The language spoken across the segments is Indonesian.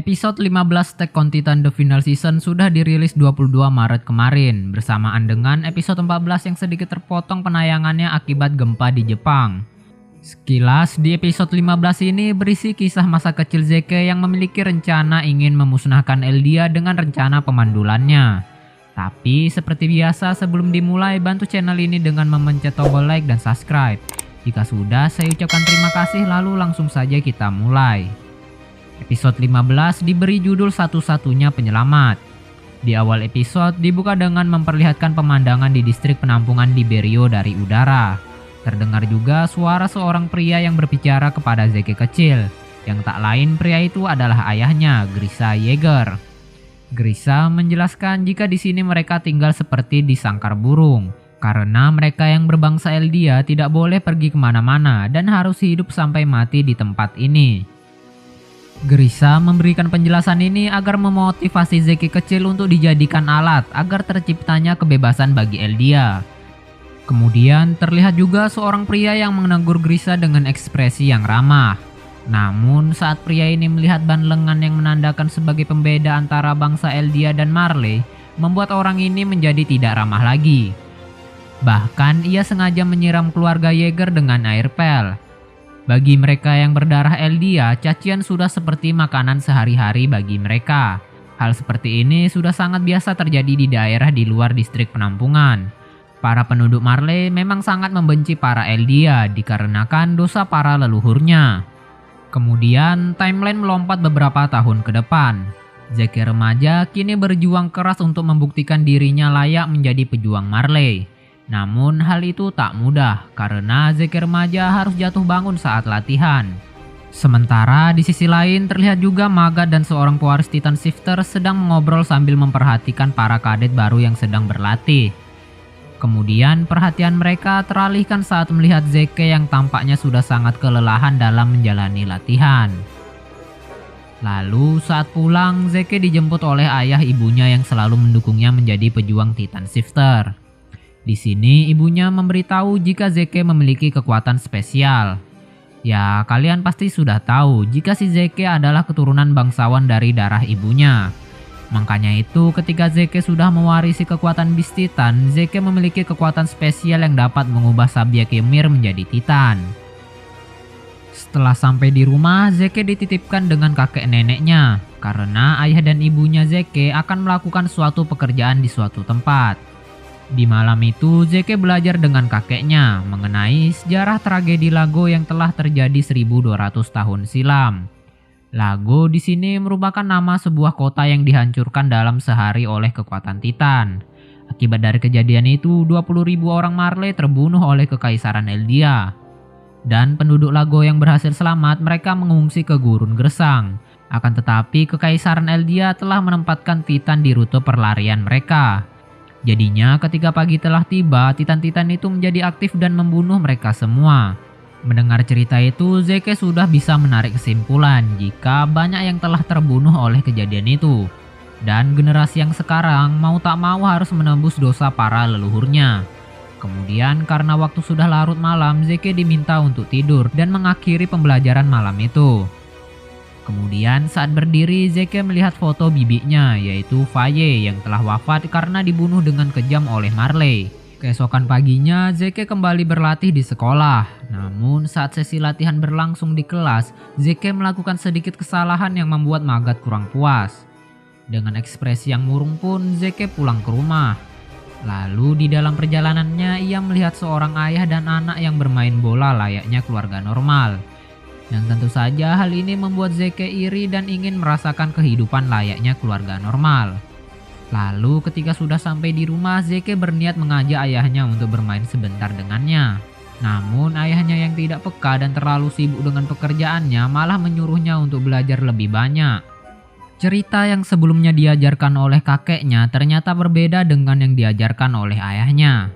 Episode 15 Attack on Titan The Final Season sudah dirilis 22 Maret kemarin, bersamaan dengan episode 14 yang sedikit terpotong penayangannya akibat gempa di Jepang. Sekilas, di episode 15 ini berisi kisah masa kecil Zeke yang memiliki rencana ingin memusnahkan Eldia dengan rencana pemandulannya. Tapi seperti biasa, sebelum dimulai, bantu channel ini dengan memencet tombol like dan subscribe. Jika sudah, saya ucapkan terima kasih, lalu langsung saja kita mulai. Episode 15 diberi judul Satu-Satunya Penyelamat. Di awal episode dibuka dengan memperlihatkan pemandangan di distrik penampungan Liberio dari udara. Terdengar juga suara seorang pria yang berbicara kepada Zeke kecil. Yang tak lain pria itu adalah ayahnya, Grisha Yeager. Grisha menjelaskan jika di sini mereka tinggal seperti di sangkar burung. Karena mereka yang berbangsa Eldia tidak boleh pergi kemana-mana dan harus hidup sampai mati di tempat ini. Grisha memberikan penjelasan ini agar memotivasi Zeke kecil untuk dijadikan alat agar terciptanya kebebasan bagi Eldia. Kemudian terlihat juga seorang pria yang menegur Grisha dengan ekspresi yang ramah. Namun saat pria ini melihat ban lengan yang menandakan sebagai pembeda antara bangsa Eldia dan Marley, membuat orang ini menjadi tidak ramah lagi. Bahkan ia sengaja menyiram keluarga Yeager dengan air pel. Bagi mereka yang berdarah Eldia, cacian sudah seperti makanan sehari-hari bagi mereka. Hal seperti ini sudah sangat biasa terjadi di daerah di luar distrik penampungan. Para penduduk Marley memang sangat membenci para Eldia dikarenakan dosa para leluhurnya. Kemudian timeline melompat beberapa tahun ke depan. Zeke remaja kini berjuang keras untuk membuktikan dirinya layak menjadi pejuang Marley. Namun hal itu tak mudah karena Zeke remaja harus jatuh bangun saat latihan. Sementara di sisi lain terlihat juga Magat dan seorang pewaris Titan Shifter sedang mengobrol sambil memperhatikan para kadet baru yang sedang berlatih. Kemudian perhatian mereka teralihkan saat melihat Zeke yang tampaknya sudah sangat kelelahan dalam menjalani latihan. Lalu saat pulang, Zeke dijemput oleh ayah ibunya yang selalu mendukungnya menjadi pejuang Titan Shifter. Di sini ibunya memberitahu jika Zeke memiliki kekuatan spesial. Ya, kalian pasti sudah tahu jika si Zeke adalah keturunan bangsawan dari darah ibunya. Makanya itu ketika Zeke sudah mewarisi kekuatan Beast Titan, Zeke memiliki kekuatan spesial yang dapat mengubah Sabiek Ymir menjadi Titan. Setelah sampai di rumah, Zeke dititipkan dengan kakek neneknya karena ayah dan ibunya Zeke akan melakukan suatu pekerjaan di suatu tempat. Di malam itu, Zeke belajar dengan kakeknya mengenai sejarah tragedi Lago yang telah terjadi 1200 tahun silam. Lago di sini merupakan nama sebuah kota yang dihancurkan dalam sehari oleh kekuatan Titan. Akibat dari kejadian itu, 20.000 orang Marley terbunuh oleh Kekaisaran Eldia. Dan penduduk Lago yang berhasil selamat, mereka mengungsi ke Gurun Gersang. Akan tetapi, Kekaisaran Eldia telah menempatkan Titan di rute perlarian mereka. Jadinya ketika pagi telah tiba, Titan-Titan itu menjadi aktif dan membunuh mereka semua. Mendengar cerita itu, Zeke sudah bisa menarik kesimpulan jika banyak yang telah terbunuh oleh kejadian itu. Dan generasi yang sekarang mau tak mau harus menembus dosa para leluhurnya. Kemudian karena waktu sudah larut malam, Zeke diminta untuk tidur dan mengakhiri pembelajaran malam itu. Kemudian saat berdiri, Zeke melihat foto bibinya, yaitu Faye yang telah wafat karena dibunuh dengan kejam oleh Marley. Keesokan paginya, Zeke kembali berlatih di sekolah. Namun saat sesi latihan berlangsung di kelas, Zeke melakukan sedikit kesalahan yang membuat Magat kurang puas. Dengan ekspresi yang murung pun, Zeke pulang ke rumah. Lalu di dalam perjalanannya, ia melihat seorang ayah dan anak yang bermain bola layaknya keluarga normal. Yang tentu saja hal ini membuat Zeke iri dan ingin merasakan kehidupan layaknya keluarga normal. Lalu ketika sudah sampai di rumah, Zeke berniat mengajak ayahnya untuk bermain sebentar dengannya. Namun ayahnya yang tidak peka dan terlalu sibuk dengan pekerjaannya malah menyuruhnya untuk belajar lebih banyak. Cerita yang sebelumnya diajarkan oleh kakeknya ternyata berbeda dengan yang diajarkan oleh ayahnya.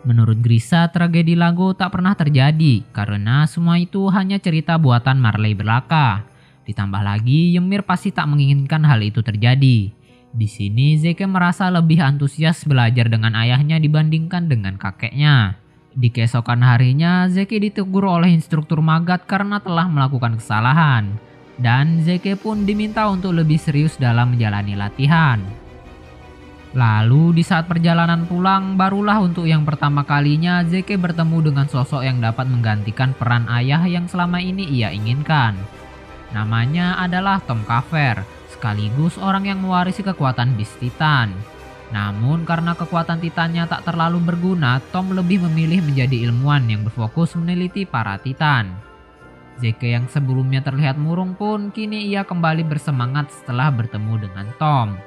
Menurut Grisha, tragedi Lago tak pernah terjadi karena semua itu hanya cerita buatan Marley belaka. Ditambah lagi, Ymir pasti tak menginginkan hal itu terjadi. Di sini Zeke merasa lebih antusias belajar dengan ayahnya dibandingkan dengan kakeknya. Di keesokan harinya, Zeke ditegur oleh instruktur Magat karena telah melakukan kesalahan. dan Zeke pun diminta untuk lebih serius dalam menjalani latihan. Lalu di saat perjalanan pulang, barulah untuk yang pertama kalinya Zeke bertemu dengan sosok yang dapat menggantikan peran ayah yang selama ini ia inginkan. Namanya adalah Tom Caver, sekaligus orang yang mewarisi kekuatan Beast Titan. Namun karena kekuatan Titannya tak terlalu berguna, Tom lebih memilih menjadi ilmuwan yang berfokus meneliti para Titan. Zeke yang sebelumnya terlihat murung pun kini ia kembali bersemangat setelah bertemu dengan Tom.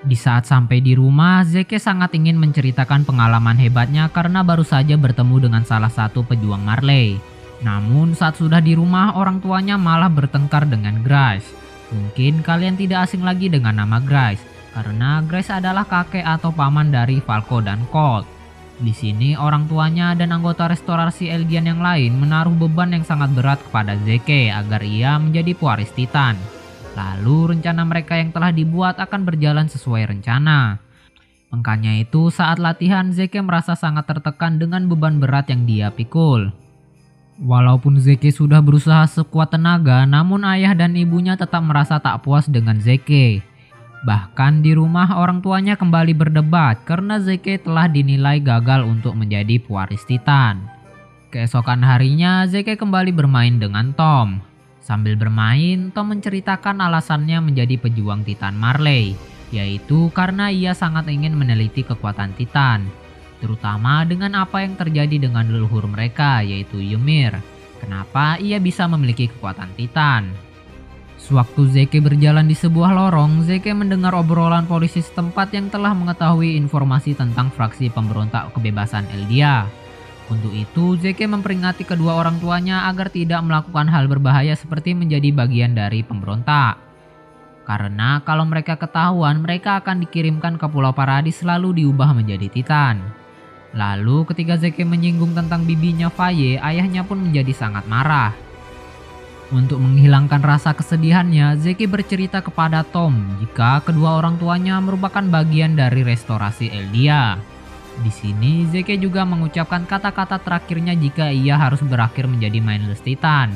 Di saat sampai di rumah, Zeke sangat ingin menceritakan pengalaman hebatnya karena baru saja bertemu dengan salah satu pejuang Marley. Namun saat sudah di rumah, orang tuanya malah bertengkar dengan Grace. Mungkin kalian tidak asing lagi dengan nama Grace, karena Grace adalah kakek atau paman dari Falco dan Colt. Di sini orang tuanya dan anggota restorasi Eldian yang lain menaruh beban yang sangat berat kepada Zeke agar ia menjadi pewaris Titan. Lalu rencana mereka yang telah dibuat akan berjalan sesuai rencana. Makanya itu saat latihan Zeke merasa sangat tertekan dengan beban berat yang dia pikul. Walaupun Zeke sudah berusaha sekuat tenaga, namun ayah dan ibunya tetap merasa tak puas dengan Zeke. Bahkan di rumah orang tuanya kembali berdebat karena Zeke telah dinilai gagal untuk menjadi pewaris Titan. Keesokan harinya Zeke kembali bermain dengan Tom. Sambil bermain, Tom menceritakan alasannya menjadi pejuang Titan Marley, yaitu karena ia sangat ingin meneliti kekuatan Titan, terutama dengan apa yang terjadi dengan leluhur mereka yaitu Ymir. Kenapa ia bisa memiliki kekuatan Titan? Sewaktu Zeke berjalan di sebuah lorong, Zeke mendengar obrolan polisi setempat yang telah mengetahui informasi tentang fraksi pemberontak kebebasan Eldia. Untuk itu, Zeke memperingati kedua orang tuanya agar tidak melakukan hal berbahaya seperti menjadi bagian dari pemberontak. Karena kalau mereka ketahuan, mereka akan dikirimkan ke Pulau Paradis lalu diubah menjadi Titan. Lalu ketika Zeke menyinggung tentang bibinya Faye, ayahnya pun menjadi sangat marah. Untuk menghilangkan rasa kesedihannya, Zeke bercerita kepada Tom jika kedua orang tuanya merupakan bagian dari restorasi Eldia. Di sini Zeke juga mengucapkan kata-kata terakhirnya jika ia harus berakhir menjadi Mindless Titan.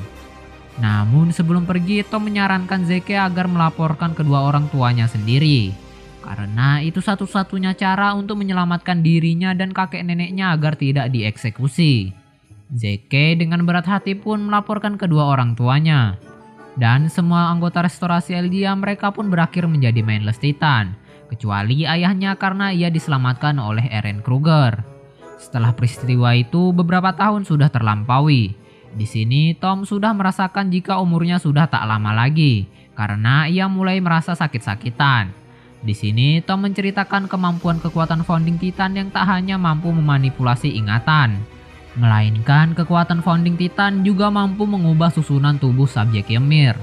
Namun sebelum pergi, Tom menyarankan Zeke agar melaporkan kedua orang tuanya sendiri. Karena itu satu-satunya cara untuk menyelamatkan dirinya dan kakek neneknya agar tidak dieksekusi. Zeke dengan berat hati pun melaporkan kedua orang tuanya. Dan semua anggota restorasi Eldia mereka pun berakhir menjadi Mindless Titan. Kecuali ayahnya karena ia diselamatkan oleh Eren Kruger. Setelah peristiwa itu beberapa tahun sudah terlampaui. Di sini Tom sudah merasakan jika umurnya sudah tak lama lagi. Karena ia mulai merasa sakit-sakitan. Di sini Tom menceritakan kemampuan kekuatan Founding Titan yang tak hanya mampu memanipulasi ingatan. Melainkan kekuatan Founding Titan juga mampu mengubah susunan tubuh subjek Ymir.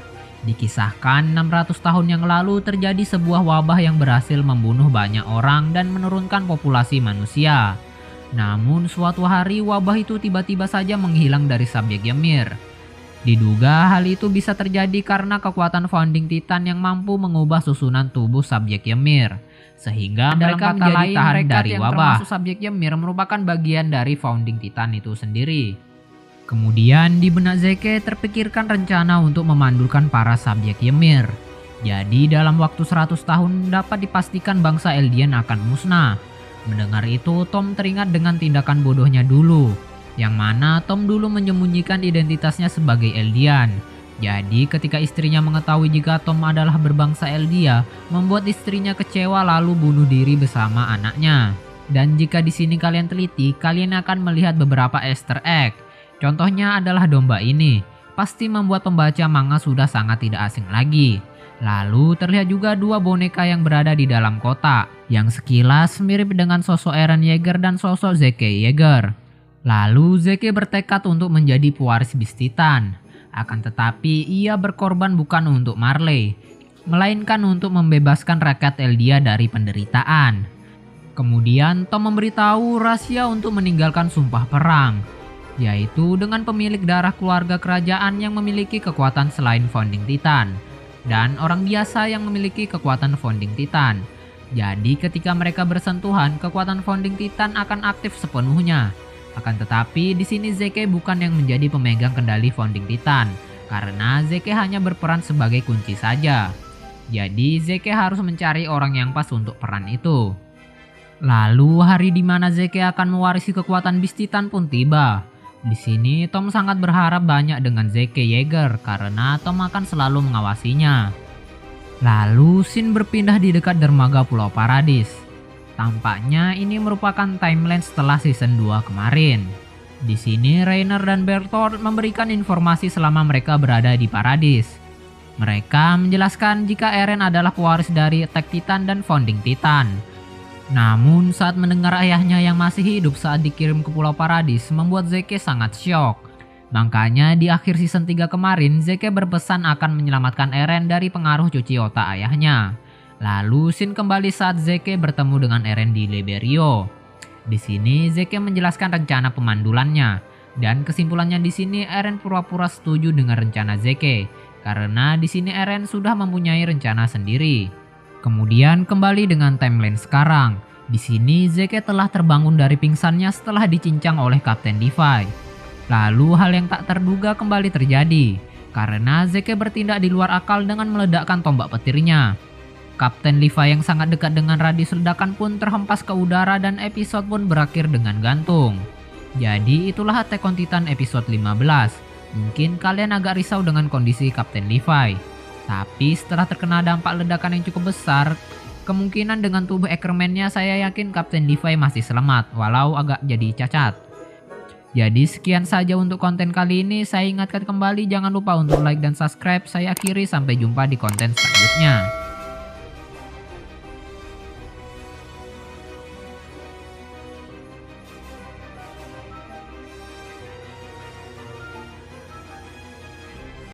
Dikisahkan 600 tahun yang lalu terjadi sebuah wabah yang berhasil membunuh banyak orang dan menurunkan populasi manusia. Namun suatu hari wabah itu tiba-tiba saja menghilang dari subjek Ymir. Diduga hal itu bisa terjadi karena kekuatan Founding Titan yang mampu mengubah susunan tubuh subjek Ymir. Sehingga mereka menjadi tahan dari wabah. Termasuk subjek Ymir merupakan bagian dari Founding Titan itu sendiri. Kemudian di benak Zeke terpikirkan rencana untuk memandulkan para subjek Ymir. Jadi dalam waktu 100 tahun dapat dipastikan bangsa Eldian akan musnah. Mendengar itu Tom teringat dengan tindakan bodohnya dulu. Yang mana Tom dulu menyembunyikan identitasnya sebagai Eldian. Jadi ketika istrinya mengetahui jika Tom adalah berbangsa Eldia, membuat istrinya kecewa lalu bunuh diri bersama anaknya. Dan jika di sini kalian teliti, kalian akan melihat beberapa Easter egg. Contohnya adalah domba ini. Pasti membuat pembaca manga sudah sangat tidak asing lagi. Lalu terlihat juga dua boneka yang berada di dalam kotak, yang sekilas mirip dengan sosok Eren Yeager dan sosok Zeke Yeager. Lalu Zeke bertekad untuk menjadi pewaris Beast Titan. Akan tetapi ia berkorban bukan untuk Marley, melainkan untuk membebaskan rakyat Eldia dari penderitaan. Kemudian Tom memberitahu rahasia untuk meninggalkan sumpah perang, yaitu dengan pemilik darah keluarga kerajaan yang memiliki kekuatan selain Founding Titan, dan orang biasa yang memiliki kekuatan Founding Titan. Jadi ketika mereka bersentuhan, kekuatan Founding Titan akan aktif sepenuhnya. Akan tetapi di sini Zeke bukan yang menjadi pemegang kendali Founding Titan, karena Zeke hanya berperan sebagai kunci saja. Jadi Zeke harus mencari orang yang pas untuk peran itu. Lalu hari di mana Zeke akan mewarisi kekuatan Beast Titan pun tiba. Di sini Tom sangat berharap banyak dengan Zeke Yeager karena Tom akan selalu mengawasinya. Lalu scene berpindah di dekat dermaga Pulau Paradis. Tampaknya ini merupakan timeline setelah season 2 kemarin. Di sini Rainer dan Bertolt memberikan informasi selama mereka berada di Paradis. Mereka menjelaskan jika Eren adalah pewaris dari Attack Titan dan Founding Titan. Namun saat mendengar ayahnya yang masih hidup saat dikirim ke Pulau Paradis membuat Zeke sangat syok. Makanya di akhir season 3 kemarin Zeke berpesan akan menyelamatkan Eren dari pengaruh cuci otak ayahnya. Lalu scene kembali saat Zeke bertemu dengan Eren di Liberio. Di sini Zeke menjelaskan rencana pemandulannya dan kesimpulannya di sini Eren pura-pura setuju dengan rencana Zeke karena di sini Eren sudah mempunyai rencana sendiri. Kemudian kembali dengan timeline sekarang. Di sini Zeke telah terbangun dari pingsannya setelah dicincang oleh Kapten Levi. Lalu hal yang tak terduga kembali terjadi karena Zeke bertindak di luar akal dengan meledakkan tombak petirnya. Kapten Levi yang sangat dekat dengan radius ledakan pun terhempas ke udara dan episode pun berakhir dengan gantung. Jadi itulah Attack on Titan episode 15. Mungkin kalian agak risau dengan kondisi Kapten Levi. Tapi setelah terkena dampak ledakan yang cukup besar, kemungkinan dengan tubuh Ackerman-nya saya yakin Kapten Levi masih selamat walau agak jadi cacat. Jadi sekian saja untuk konten kali ini. Saya ingatkan kembali jangan lupa untuk like dan subscribe. Saya akhiri, sampai jumpa di konten selanjutnya.